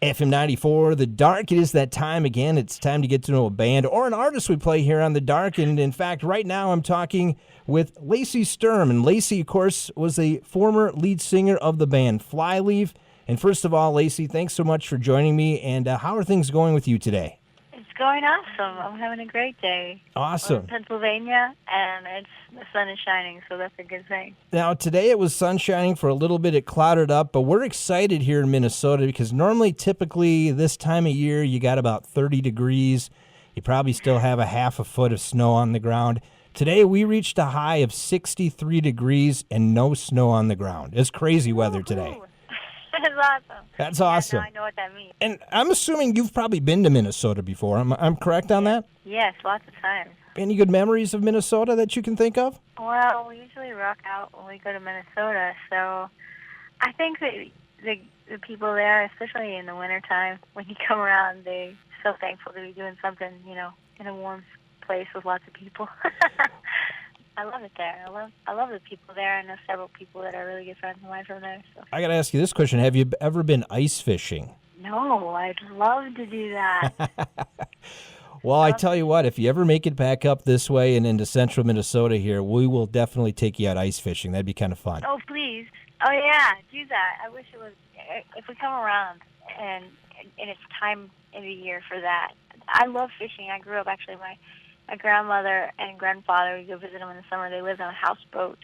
FM 94, The Dark. It is that time again. It's time to get to know a band or an artist we play here on The Dark. And in fact, right now I'm talking with Lacey Sturm. And Lacey, of course, was a former lead singer of the band Flyleaf. And first of all, Lacey, thanks so much for joining me. And how are things going with you today? It's going awesome. I'm having a great day. Awesome. We're in Pennsylvania, and the sun is shining, so that's a good thing. Now, today it was sun shining for a little bit. It clouded up, but we're excited here in Minnesota because typically, this time of year, you got about 30 degrees. You probably still have a half a foot of snow on the ground. Today, we reached a high of 63 degrees and no snow on the ground. It's crazy weather today. That's awesome. That's awesome. Yeah, now I know what that means. And I'm assuming you've probably been to Minnesota before. I'm correct on that? Yes, lots of times. Any good memories of Minnesota that you can think of? Well, we usually rock out when we go to Minnesota, so I think that the people there, especially in the wintertime, when you come around, they're so thankful to be doing something, in a warm place with lots of people. I love it there. I love the people there. I know several people that are really good friends of mine from there. So. I got to ask you this question. Have you ever been ice fishing? No, I'd love to do that. Well, I tell you what, if you ever make it back up this way and into central Minnesota here, we will definitely take you out ice fishing. That'd be kind of fun. Oh, please. Oh, yeah, do that. I wish it was, if we come around and it's time in the year for that. I love fishing. I grew up, actually, my grandmother and grandfather, we go visit them in the summer. They lived on a houseboat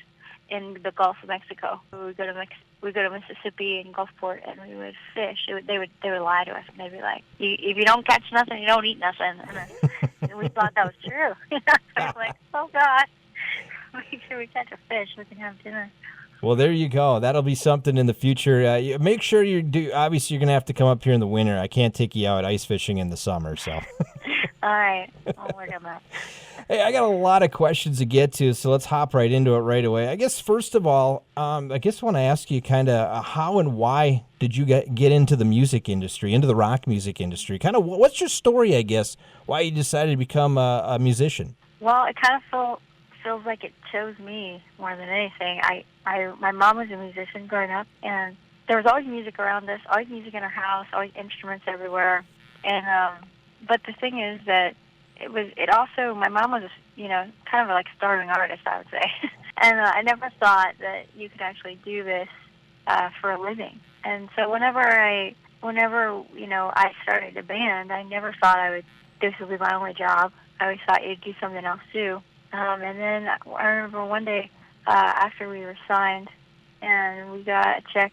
in the Gulf of Mexico. We would go to Mississippi and Gulfport, and we would fish. They would lie to us, and they'd be like, "If you don't catch nothing, you don't eat nothing." And we thought that was true. So I was like, "Oh God, make sure we catch a fish. We can have dinner." Well, there you go. That'll be something in the future. Make sure you do. Obviously, you're going to have to come up here in the winter. I can't take you out ice fishing in the summer, so. All right. I'll work on that. Hey, I got a lot of questions to get to, so let's hop right into it right away. I guess, first of all, I want to ask you kind of how and why did you get into the music industry, into the rock music industry? Kind of what's your story, I guess, why you decided to become a musician? Well, it kind of feels like it chose me more than anything. My mom was a musician growing up, and there was always music around us, always music in our house, always instruments everywhere. And but the thing is that my mom was kind of like a starving artist, I would say. And I never thought that you could actually do this for a living. And so whenever I started a band, I never thought this would be my only job. I always thought you'd do something else too. And then I remember one day after we were signed and we got a check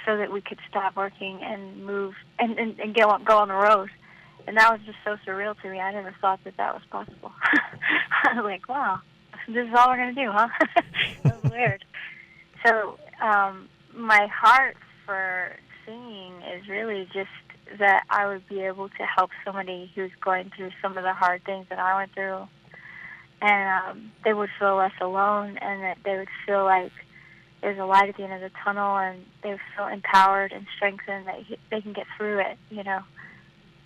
so that we could stop working and move and go on the road. And that was just so surreal to me. I never thought that was possible. I was like, wow, this is all we're going to do, huh? That was weird. So my heart for singing is really just that I would be able to help somebody who's going through some of the hard things that I went through. And they would feel less alone, and that they would feel like there's a light at the end of the tunnel, and they would feel empowered and strengthened that they can get through it,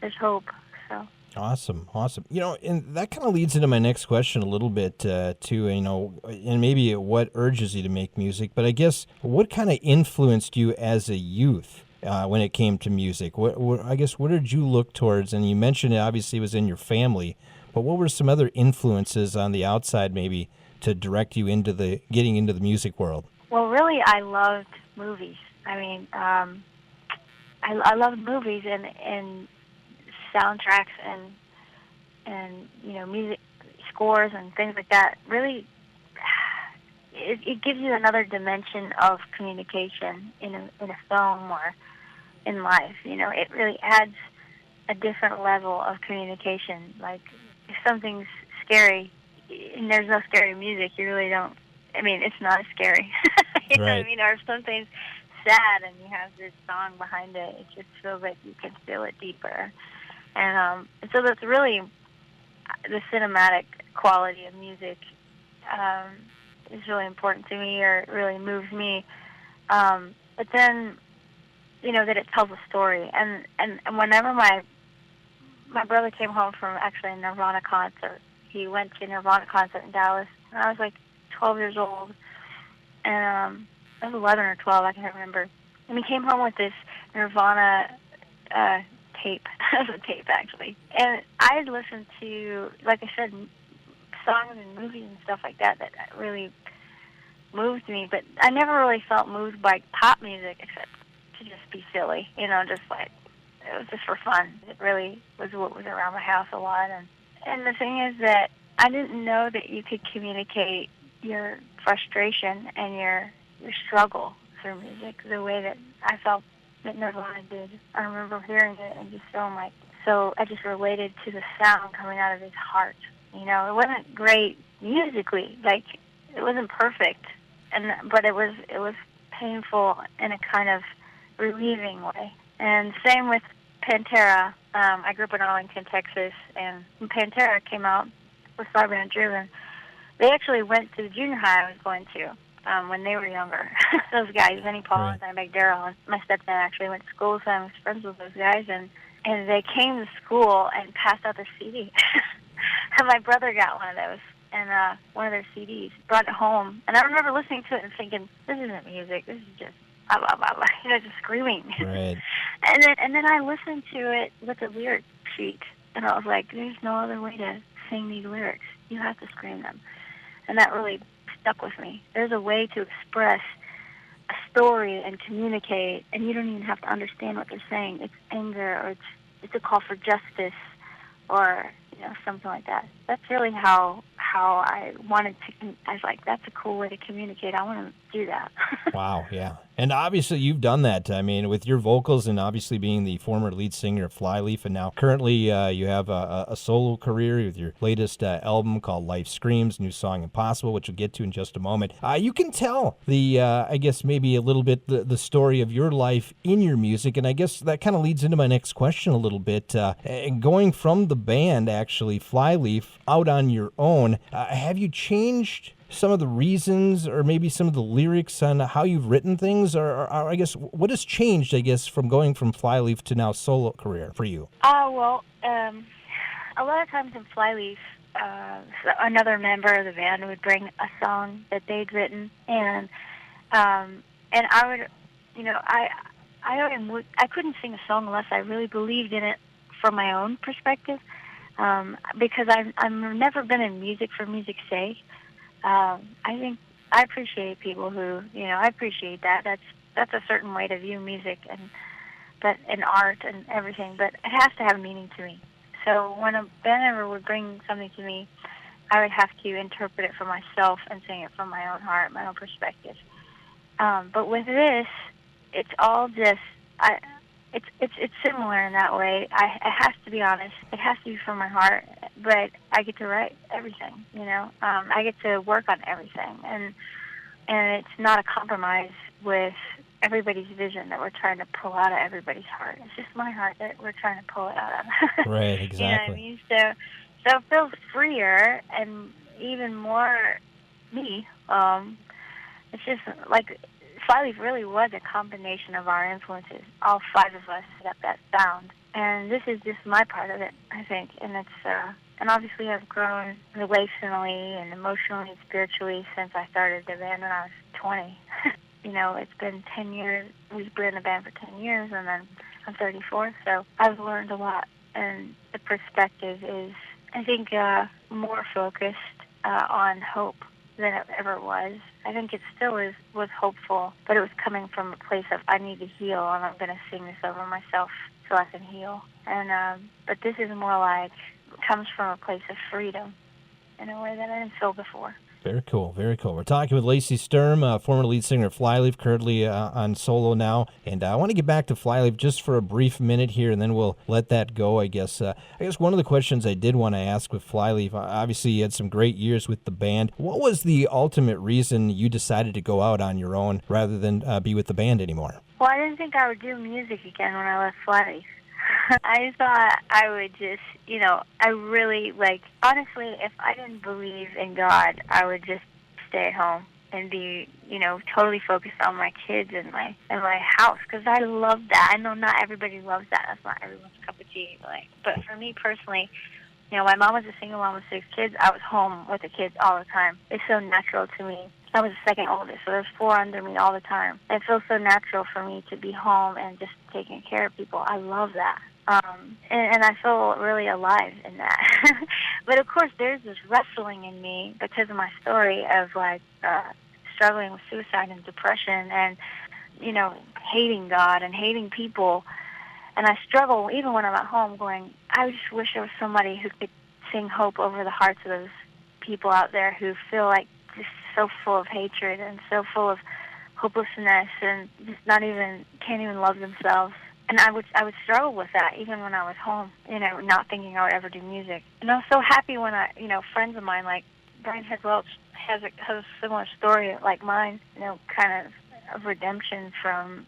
There's hope. So awesome. And that kind of leads into my next question a little bit too. And maybe what urges you to make music. But I guess what kind of influenced you as a youth when it came to music? What did you look towards? And you mentioned it obviously was in your family, but what were some other influences on the outside maybe to direct you into getting into the music world? Well, really, I loved movies. I mean, I loved movies and soundtracks and music scores and things like that. Really, it gives you another dimension of communication in a film or in life. It really adds a different level of communication. Like if something's scary and there's no scary music, you really don't. I mean, it's not as scary. You know what I mean? Or if something's sad and you have this song behind it, it just feels like you can feel it deeper. And so that's really the cinematic quality of music is really important to me, or it really moves me. But then, that it tells a story. And whenever my brother came home from actually a Nirvana concert, he went to a Nirvana concert in Dallas, and I was like 12 years old, and I was 11 or 12, I can't remember. And he came home with this Nirvana tape. It was a tape, actually. And I listened to, like I said, songs and movies and stuff like that really moved me. But I never really felt moved by pop music except to just be silly, just like, it was just for fun. It really was what was around my house a lot. And the thing is that I didn't know that you could communicate your frustration and your struggle through music the way that I felt that Nirvana did. I remember hearing it and just feeling like, so I just related to the sound coming out of his heart. It wasn't great musically, like it wasn't perfect, but it was painful in a kind of relieving way. And same with Pantera. I grew up in Arlington, Texas, and when Pantera came out with Starbound Driven, they actually went to the junior high I was going to when they were younger. Those guys, Vinnie Paul Right. and Dimebag Darrell, and my stepdad actually went to school with them. I was friends with those guys, and they came to school and passed out their CD. And my brother got one of those, and one of their CDs, brought it home. And I remember listening to it and thinking, this isn't music, this is just blah, blah, blah, blah, just screaming. Right. And then I listened to it with the lyric sheet, and I was like, there's no other way to sing these lyrics. You have to scream them. And that really stuck with me. There's a way to express a story and communicate, and you don't even have to understand what they're saying. It's anger, or it's a call for justice, or something like that. That's really how I wanted to. I was like, that's a cool way to communicate. I want to do that. Wow, yeah. And obviously you've done that, I mean, with your vocals and obviously being the former lead singer of Flyleaf, and now currently you have a solo career with your latest album called Life Screams, new song Impossible, which we'll get to in just a moment. You can tell I guess maybe a little bit the story of your life in your music, and I guess that kind of leads into my next question a little bit. And going from the band, actually, Flyleaf, out on your own, have you changed some of the reasons or maybe some of the lyrics on how you've written things, or I guess what has changed, I guess, from going from Flyleaf to now solo career for you? Well, a lot of times in Flyleaf, another member of the band would bring a song that they'd written, and I would, I couldn't sing a song unless I really believed in it from my own perspective, because I've never been in music for music's sake. I think I appreciate people who, I appreciate that. That's a certain way to view music and art and everything, but it has to have meaning to me. So when a band member would bring something to me, I would have to interpret it for myself and sing it from my own heart, my own perspective. But with this, it's all just, it's similar in that way. I have to be honest. It has to be from my heart, but I get to write everything. I get to work on everything, and it's not a compromise with everybody's vision that we're trying to pull out of everybody's heart. It's just my heart that we're trying to pull it out of. Right, exactly. You know what I mean? So it feels freer and even more me. It's just like Flyleaf really was a combination of our influences. All five of us set up that sound, and this is just my part of it, I think. And it's and obviously I've grown relationally and emotionally and spiritually since I started the band when I was 20. It's been 10 years. We've been in the band for 10 years, and then I'm 34, so I've learned a lot. And the perspective is, I think, more focused on hope than it ever was. I think it still was hopeful, but it was coming from a place of, I need to heal, and I'm going to sing this over myself so I can heal. And but this is more like, comes from a place of freedom in a way that I didn't feel before. Very cool, very cool. We're talking with Lacey Sturm, former lead singer of Flyleaf, currently on solo now. And I want to get back to Flyleaf just for a brief minute here, and then we'll let that go, I guess. I guess one of the questions I did want to ask with Flyleaf, obviously you had some great years with the band. What was the ultimate reason you decided to go out on your own rather than be with the band anymore? Well, I didn't think I would do music again when I left Flyleaf. I thought I would just, I really, honestly, if I didn't believe in God, I would just stay at home and be, totally focused on my kids and my house, because I love that. I know not everybody loves that. That's not everyone's cup of tea. But for me personally, my mom was a single mom with 6 kids. I was home with the kids all the time. It's so natural to me. I was the second oldest, so there's 4 under me all the time. It feels so natural for me to be home and just taking care of people. I love that. And I feel really alive in that. But of course, there's this wrestling in me because of my story of like struggling with suicide and depression and, you know, hating God and hating people. And I struggle even when I'm at home going, I just wish there was somebody who could sing hope over the hearts of those people out there who feel like just so full of hatred and so full of hopelessness and just can't even love themselves. And I would struggle with that even when I was home, you know, not thinking I would ever do music. And I was so happy when friends of mine like Brian Head Welch has a similar story like mine, you know, kind of redemption from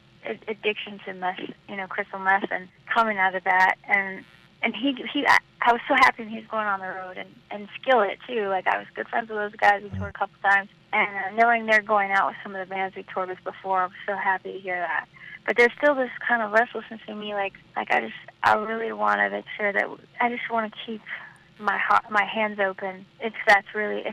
addiction to meth, you know, crystal meth, and coming out of that. And I was so happy when he was going on the road and Skillet too. Like I was good friends with those guys. We toured a couple times, and knowing they're going out with some of the bands we toured with before, I was so happy to hear that. But there's still this kind of restlessness in me. Like I really want to make sure that I just want to keep my hands open if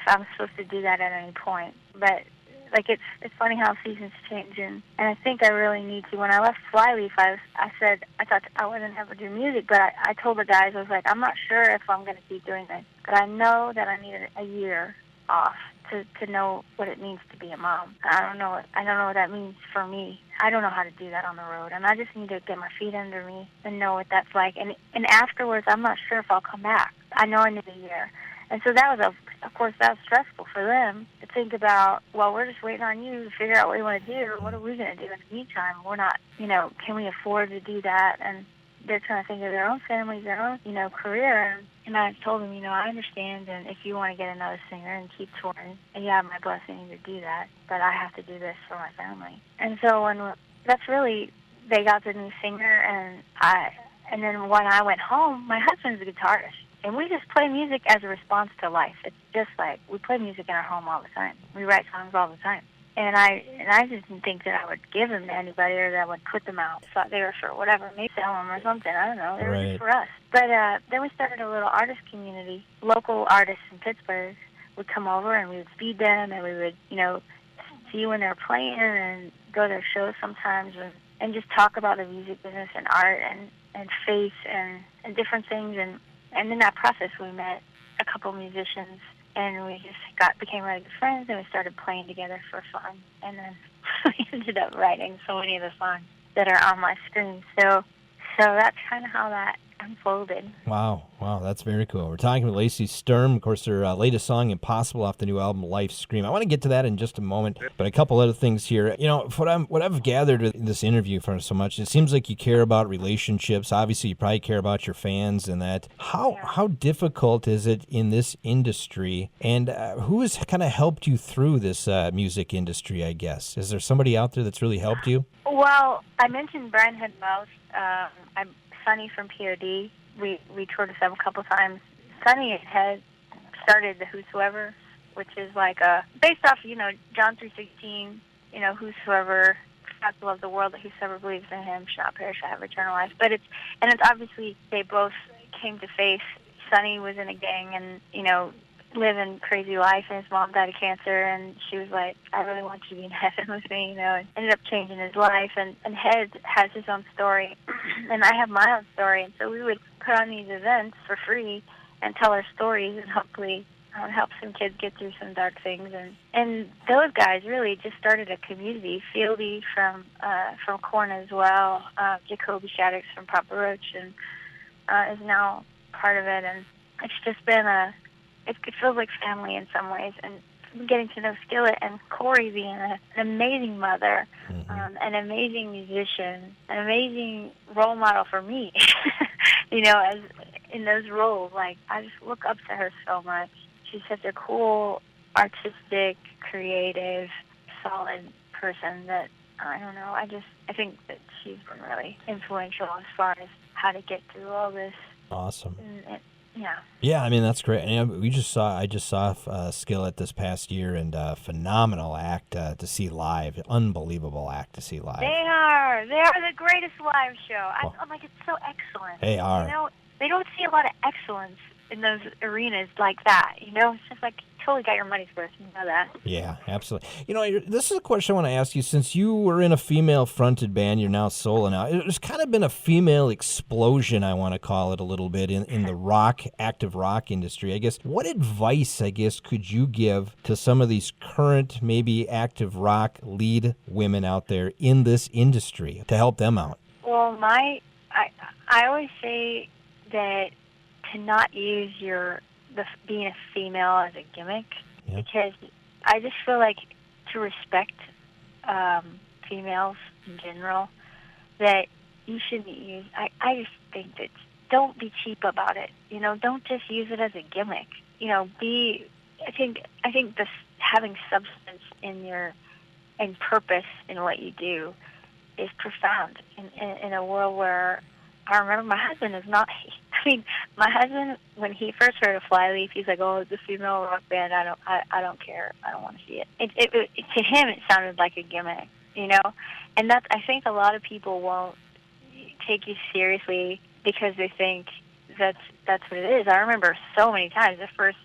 I'm supposed to do that at any point. But like it's funny how seasons change, and I think I really need to. When I left Flyleaf, I said I thought I wouldn't ever do music, but I told the guys, I was like, I'm not sure if I'm going to keep doing this, but I know that I need a year off to know what it means to be a mom. I don't know what that means for me. I don't know how to do that on the road, and I just need to get my feet under me and know what that's like. And afterwards, I'm not sure if I'll come back. I know I need a year. And so that was, of course, that was stressful for them to think about, well, we're just waiting on you to figure out what you want to do. What are we going to do in the meantime? We're not, you know, can we afford to do that? And they're trying to think of their own families, their own, you know, career. And I told them, you know, I understand, and if you want to get another singer and keep touring, and you have my blessing to do that, but I have to do this for my family. And so they got the new singer, and then when I went home, my husband's a guitarist. And we just play music as a response to life. It's just like we play music in our home all the time. We write songs all the time. And I just didn't think that I would give them to anybody or that I would put them out. Thought they were for whatever, maybe sell them or something. I don't know. They were just for us. But then we started a little artist community. Local artists in Pittsburgh would come over and we would feed them, and we would, you know, see when they were playing and go to their shows sometimes and just talk about the music business and art and faith and different things. And in that process, we met a couple musicians, and we just became really good friends, and we started playing together for fun. And then we ended up writing so many of the songs that are on my screen. So that's kind of how that unfolded. Wow, that's very cool. We're talking with Lacey Sturm, of course, her latest song, Impossible, off the new album, Life Scream. I want to get to that in just a moment, but a couple other things here. You know, what I've gathered in this interview from so much, it seems like you care about relationships. Obviously, you probably care about your fans and that. How difficult is it in this industry, and who has kind of helped you through this music industry, I guess? Is there somebody out there that's really helped you? Well, I mentioned Brian Head Welch. I'm Sonny from POD. We toured with them a couple times. Sonny had started the Whosoever, which is like based off, you know, John 3:16, you know, whosoever God so loved the world that whosoever believes in him shall not perish, shall have eternal life. But it's obviously they both came to faith. Sonny was in a gang and, you know, living crazy life, and his mom died of cancer, and she was like, I really want you to be in heaven with me, you know, and ended up changing his life. And Head has his own story, and I have my own story, and so we would put on these events for free and tell our stories and hopefully help some kids get through some dark things. And those guys really just started a community. Fieldy from Korn as well, Jacoby Shaddix from Papa Roach, and is now part of it, and it's just been it feels like family in some ways, and getting to know Skillet and Corey being an amazing mother, an amazing musician, an amazing role model for me, you know, as in those roles. Like, I just look up to her so much. She's such a cool, artistic, creative, solid person that, I don't know, I think that she's been really influential as far as how to get through all this. Awesome. Yeah. Yeah, I mean, that's great. And I just saw Skillet this past year, and phenomenal act to see live. Unbelievable act to see live. They are the greatest live show. I'm like, it's so excellent. They are. You know, they don't see a lot of excellence in those arenas like that. You know, it's just like totally got your money's worth. You know that. Yeah, absolutely. This is a question I want to ask you. Since you were in a female-fronted band, you're now solo now. There's kind of been a female explosion, I want to call it a little bit, in the active rock industry. I guess, what advice, could you give to some of these current, maybe active rock lead women out there in this industry to help them out? Well, I always say that to not use being a female as a gimmick, because I just feel like to respect females in general, that you shouldn't use. I just think that don't be cheap about it. Don't just use it as a gimmick. I think this having substance and purpose in what you do is profound in a world where I remember my husband is not. My husband, when he first heard of Flyleaf, he's like, "Oh, it's a female rock band. I don't care. I don't want to see it." To him, it sounded like a gimmick, And I think a lot of people won't take you seriously because they think that's what it is. I remember so many times the first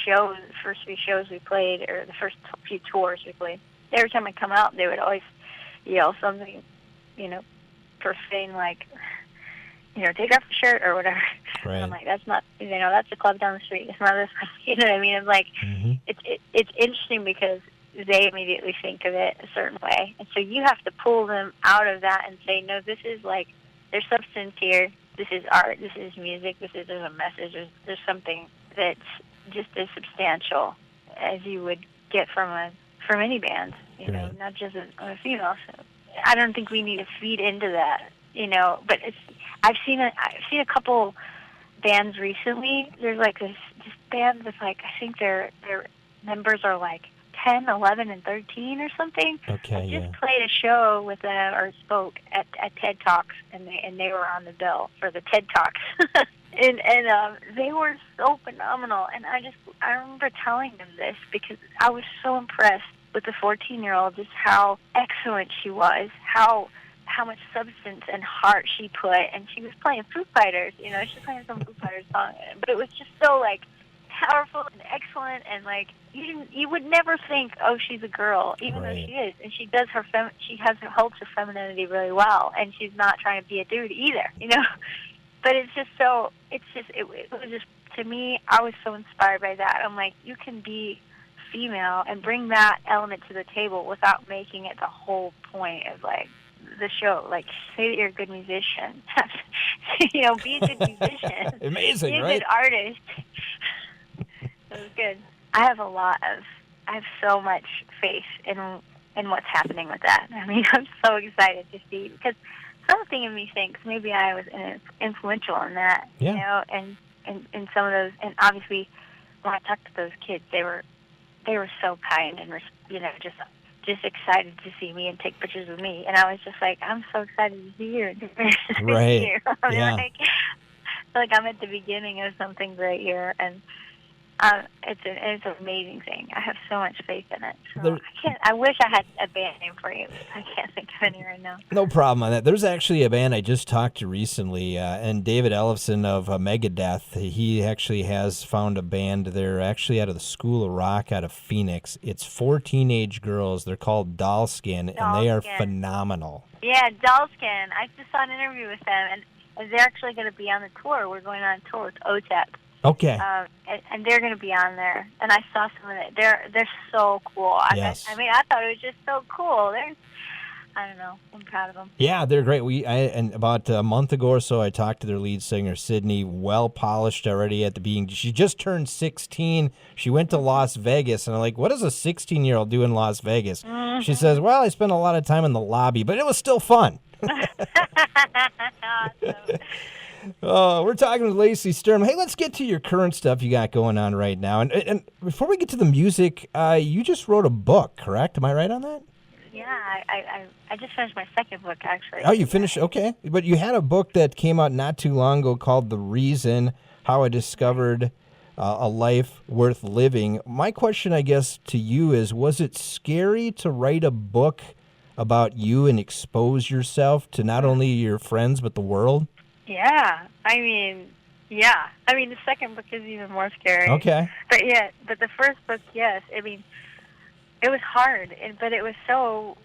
few shows we played, or the first few tours we played. Every time I come out, they would always yell something, profane, like, take off the shirt or whatever. Right. And I'm like, that's not, that's a club down the street. It's not this, you know what I mean? It's like, it's interesting because they immediately think of it a certain way. And so you have to pull them out of that and say, no, this is like, there's substance here. This is art. This is music. There's a message. There's something that's just as substantial as you would get from any band, Right. not just a female. So I don't think we need to feed into that, but I've seen a couple bands recently. There's like this band with like, I think their members are like 10, 11, and 13 or something. Okay, I just played a show with them, or spoke at TED Talks, and they were on the bill for the TED Talks. and they were so phenomenal. And I remember telling them this because I was so impressed with the 14-year-old, just how excellent she was, how much substance and heart she put, and she was playing Foo Fighters, she was playing some Foo Fighters song, but it was just so, like, powerful and excellent, and, like, you would never think, oh, she's a girl, even though she is, and she does holds her femininity really well, and she's not trying to be a dude either, but it was just, to me, I was so inspired by that. I'm like, you can be female and bring that element to the table without making it the whole point of, like, the show. Like, say that you're a good musician. Be a good musician. Amazing, be a right? good artist. It was good. I have so much faith in what's happening with that. I'm so excited to see, because something in me thinks maybe I was influential in that, and some of those, and obviously when I talked to those kids, they were so kind and just excited to see me and take pictures of me, and I was just like, I'm so excited to see you. Right. Yeah. I feel like I'm at the beginning of something great here, and it's an amazing thing. I have so much faith in it. So I wish I had a band name for you. I can't think of any right now. No problem on that. There's actually a band I just talked to recently, and David Ellefson of Megadeth, he actually has found a band. They're actually out of the School of Rock out of Phoenix. It's 4 teenage girls. They're called Dollskin, and they are phenomenal. Yeah, Dollskin. I just saw an interview with them, and they're actually going to be on the tour. We're going on a tour with OTEP. Okay. And they're going to be on there. And I saw some of it. They're so cool. Yes. I thought it was just so cool. I don't know. I'm proud of them. Yeah, they're great. And about a month ago or so, I talked to their lead singer, Sydney, well polished already at the beginning. She just turned 16. She went to Las Vegas, and I'm like, what does a 16-year-old do in Las Vegas? Mm-hmm. She says, well, I spent a lot of time in the lobby, but it was still fun. Awesome. We're talking with Lacey Sturm. Hey, let's get to your current stuff you got going on right now. And before we get to the music, you just wrote a book, correct? Am I right on that? Yeah, I just finished my second book, actually. Oh, you finished? Okay. But you had a book that came out not too long ago called The Reason, How I Discovered a Life Worth Living. My question, I guess, to you is, was it scary to write a book about you and expose yourself to not only your friends but the world? Yeah, Yeah, I mean the second book is even more scary. Okay. But the first book, yes. I mean, it was hard, but it was so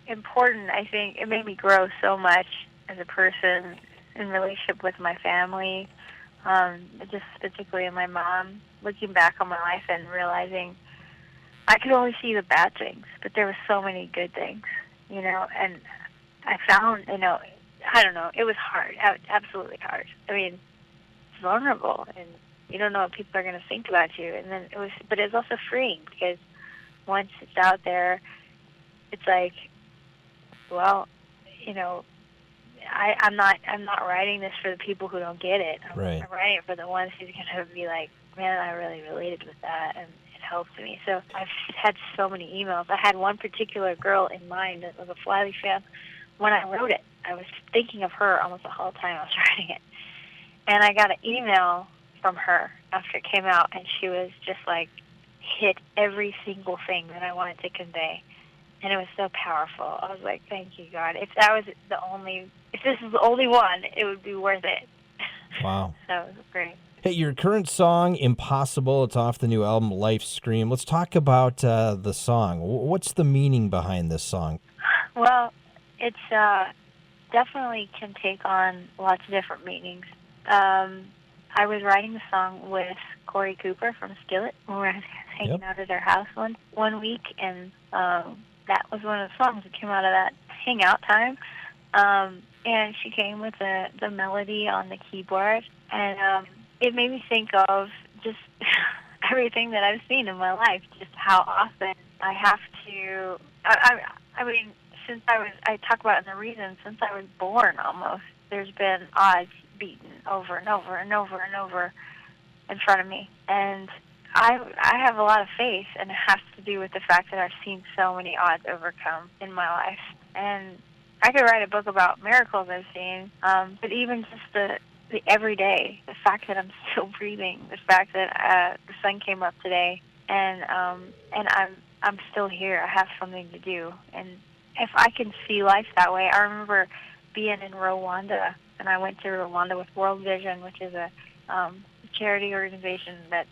important. I think it made me grow so much as a person in relationship with my family, just particularly in my mom. Looking back on my life and realizing I could only see the bad things, but there were so many good things, and I found, I don't know, it was hard, absolutely hard. I mean, it's vulnerable, and you don't know what people are going to think about you. And then but it was also freeing because once it's out there, it's like, well, you know, I'm not writing this for the people who don't get it. Right. I'm writing it for the ones who's going to be like, man, I really related with that, and it helped me. So I've had so many emails. I had one particular girl in mind that was a Flyleaf fan. When I wrote it, I was thinking of her almost the whole time I was writing it. And I got an email from her after it came out, and she was just like, hit every single thing that I wanted to convey. And it was so powerful. I was like, thank you, God. If this is the only one, it would be worth it. Wow. That was great. Hey, your current song, Impossible, it's off the new album, Life Scream. Let's talk about the song. What's the meaning behind this song? Well, it's definitely can take on lots of different meanings. I was writing the song with Corey Cooper from Skillet. We were hanging out at their house one week, and that was one of the songs that came out of that hangout time. And she came with the melody on the keyboard, and it made me think of just everything that I've seen in my life, just how often I have to. I mean, I talk about it in the reason, since I was born almost, there's been odds beaten over and over and over and over in front of me. And I have a lot of faith, and it has to do with the fact that I've seen so many odds overcome in my life. And I could write a book about miracles I've seen, but even just the everyday, the fact that I'm still breathing, the fact that the sun came up today, and I'm still here. I have something to do, and if I can see life that way, I remember being in Rwanda, and I went to Rwanda with World Vision, which is a charity organization that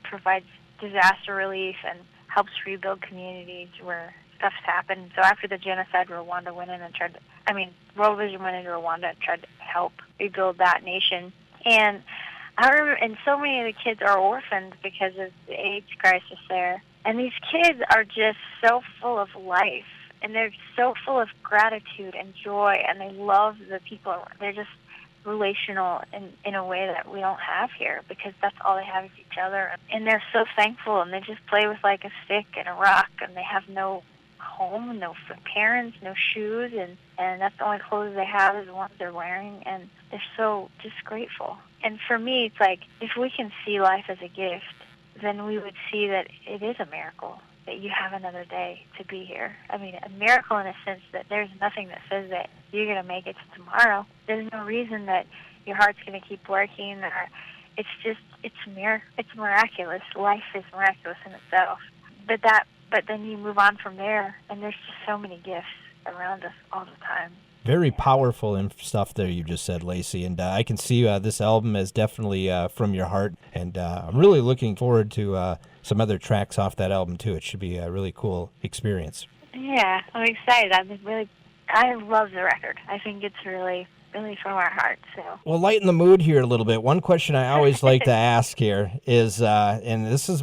provides disaster relief and helps rebuild communities where stuff's happened. So after the genocide, Rwanda went in and World Vision went into Rwanda and tried to help rebuild that nation. And I remember, and so many of the kids are orphans because of the AIDS crisis there. And these kids are just so full of life, and they're so full of gratitude and joy, and they love the people. They're just relational in a way that we don't have here, because that's all they have is each other. And they're so thankful, and they just play with like a stick and a rock, and they have no home, no parents, no shoes, and that's the only clothes they have is the ones they're wearing, and they're so just grateful. And for me, it's like, if we can see life as a gift, then we would see that it is a miracle that you have another day to be here. I mean, a miracle in a sense that there's nothing that says that you're going to make it to tomorrow. There's no reason that your heart's going to keep working. Or it's miraculous. Life is miraculous in itself. But then you move on from there, and there's just so many gifts around us all the time. Very powerful stuff there you just said, Lacey, and I can see this album is definitely from your heart, and I'm really looking forward to some other tracks off that album too. It should be a really cool experience. Yeah, I'm excited. I love the record. I think it's really from our heart. So, well, lighten the mood here a little bit. One question I always like to ask here is, and this is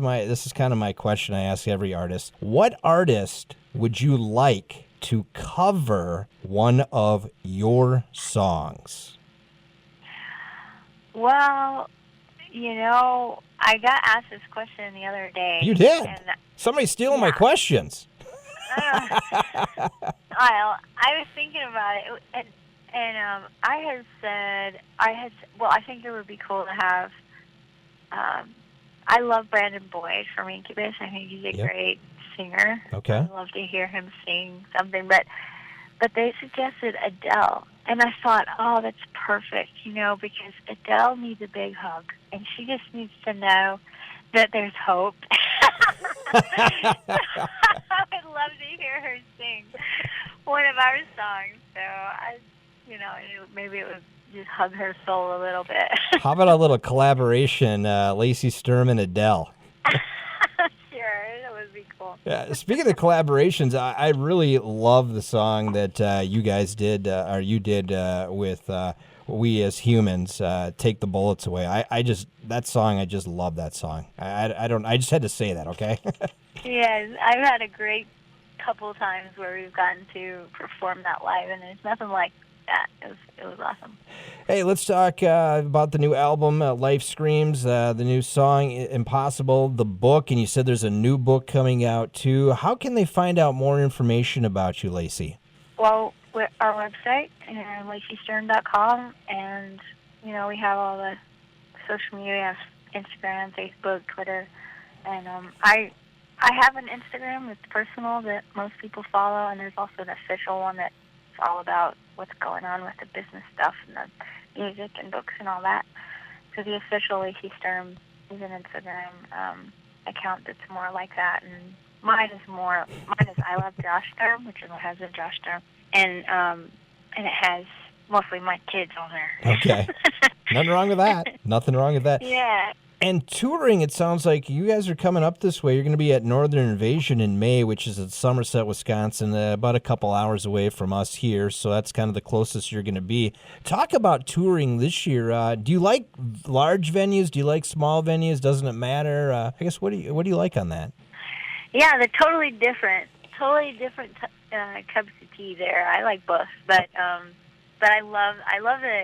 kind of my question I ask every artist: what artist would you like to cover one of your songs? Well, I got asked this question the other day. You did? And, somebody's stealing my questions. I was thinking about it, and I had said, I think it would be cool to have, I love Brandon Boyd from Incubus. I think he's a great singer. Okay. I'd love to hear him sing something, but they suggested Adele, and I thought, oh, that's perfect, because Adele needs a big hug, and she just needs to know that there's hope. I would love to hear her sing one of our songs. So maybe it would just hug her soul a little bit. How about a little collaboration, Lacey Sturm and Adele? Sure, that would be cool. Yeah, speaking of collaborations, I really love the song that you guys did, or you did with We As Humans, Take the Bullets Away. That song, I just love that song. I just had to say that, okay? Yes, I've had a great couple times where we've gotten to perform that live, and there's nothing like that. It was awesome. Hey, let's talk about the new album, Life Screams, the new song, Impossible, the book, and you said there's a new book coming out, too. How can they find out more information about you, Lacey? Well, our website, LaceySturm.com, and, we have all the social media. We have Instagram, Facebook, Twitter, and I have an Instagram that's personal that most people follow, and there's also an official one that's all about what's going on with the business stuff and the music and books and all that. So the official Lacey Sturm is an Instagram account that's more like that, and mine is I Love Josh Sturm, which is my husband, Josh Sturm, and it has mostly my kids on there. Okay. Nothing wrong with that. Nothing wrong with that. Yeah. And touring, it sounds like you guys are coming up this way. You're going to be at Northern Invasion in May, which is in Somerset, Wisconsin, about a couple hours away from us here. So that's kind of the closest you're going to be. Talk about touring this year. Do you like large venues? Do you like small venues? Doesn't it matter? I guess what do you like on that? Yeah, they're totally different. Cups of tea there. I like both, but I love the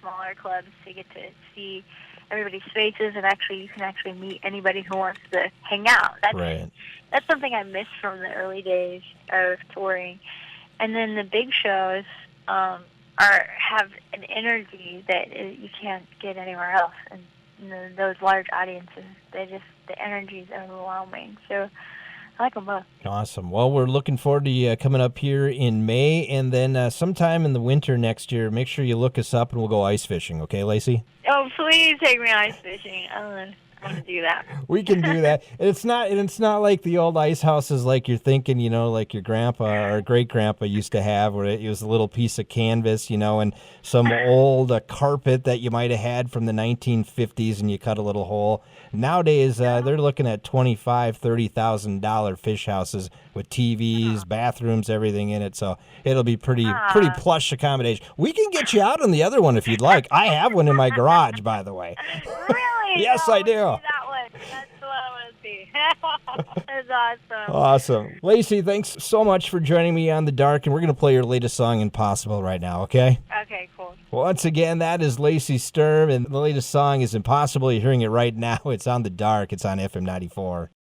smaller clubs to get to see everybody's faces, and you can actually meet anybody who wants to hang out. That's something I miss from the early days of touring. And then the big shows have an energy that you can't get anywhere else. And those large audiences, the energy is overwhelming. So I like them both. Awesome. Well, we're looking forward to you coming up here in May, and then sometime in the winter next year, make sure you look us up and we'll go ice fishing. Okay, Lacey? Oh, please take me ice fishing. I want to do that. We can do that. It's not like the old ice houses like you're thinking, like your grandpa or great grandpa used to have, where it was a little piece of canvas, and some old carpet that you might have had from the 1950s, and you cut a little hole. Nowadays, they're looking at $25,000, $30,000 fish houses with TVs, bathrooms, everything in it. So it'll be pretty plush accommodation. We can get you out on the other one if you'd like. I have one in my garage, by the way. Really? Yes, I do. That one. That's what I want to see. That's awesome. Awesome. Lacey, thanks so much for joining me on The Dark, and we're going to play your latest song, Impossible, right now, okay? Okay, cool. Once again, that is Lacey Sturm, and the latest song is Impossible. You're hearing it right now. It's on The Dark. It's on FM 94.